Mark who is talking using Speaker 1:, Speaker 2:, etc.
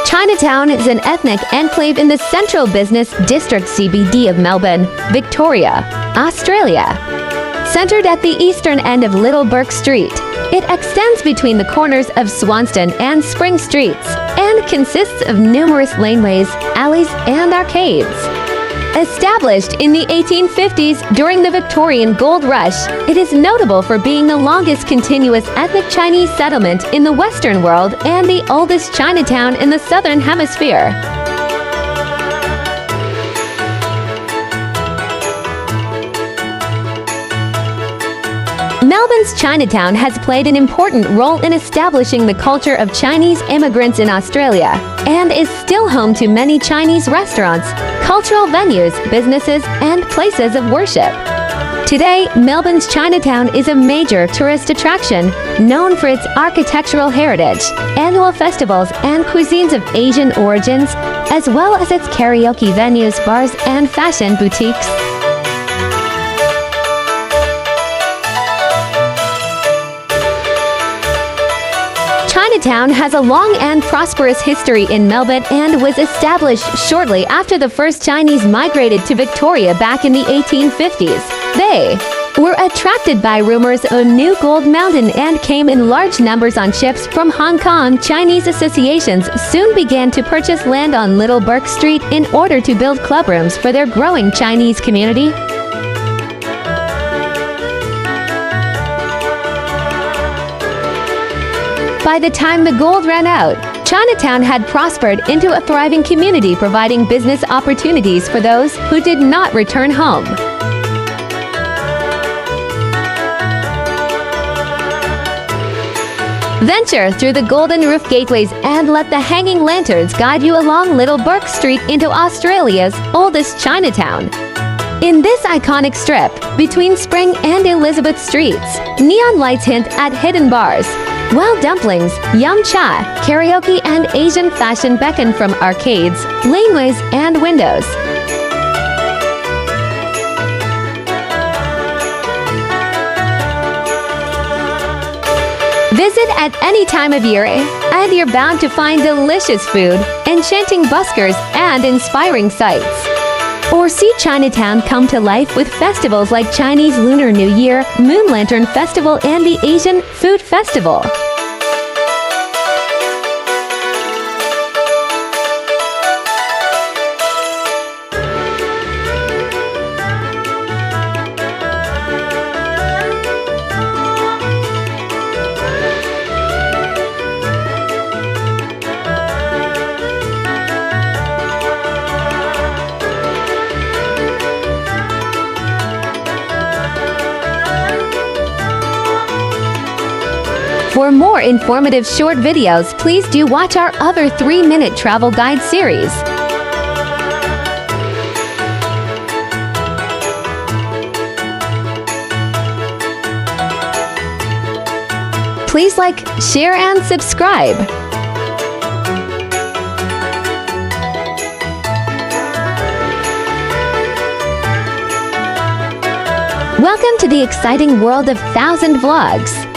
Speaker 1: Chinatown is an ethnic enclave in the central business district CBD of Melbourne, Victoria, Australia. Centered at the eastern end of Little Bourke Street, it extends between the corners of Swanston and Spring Streets and consists of numerous laneways, alleys, and arcades. Established in the 1850s during the Victorian Gold Rush, it is notable for being the longest continuous ethnic Chinese settlement in the Western world and the oldest Chinatown in the Southern Hemisphere. Melbourne's Chinatown has played an important role in establishing the culture of Chinese immigrants in Australia and is still home to many Chinese restaurants, cultural venues, businesses, and places of worship. Today, Melbourne's Chinatown is a major tourist attraction, known for its architectural heritage, annual festivals, and cuisines of Asian origins, as well as its karaoke venues, bars, and fashion boutiques. Chinatown has a long and prosperous history in Melbourne and was established shortly after the first Chinese migrated to Victoria back in the 1850s. They were attracted by rumors of a new gold mountain and came in large numbers on ships from Hong Kong. Chinese associations soon began to purchase land on Little Bourke Street in order to build clubrooms for their growing Chinese community. By the time the gold ran out, Chinatown had prospered into a thriving community, providing business opportunities for those who did not return home. Venture through the golden roof gateways and let the hanging lanterns guide you along Little Bourke Street into Australia's oldest Chinatown. In this iconic strip, between Spring and Elizabeth Streets, neon lights hint at hidden bars, while dumplings, yum cha, karaoke, and Asian fashion beckon from arcades, laneways, and windows. Visit at any time of year, and you're bound to find delicious food, enchanting buskers, and inspiring sights. Or see Chinatown come to life with festivals like Chinese Lunar New Year, Moon Lantern Festival, and the Asian Food Festival. For more informative short videos, please do watch our other 3-minute travel guide series. Please like, share, and subscribe. Welcome to the exciting world of 1000 Vlogs.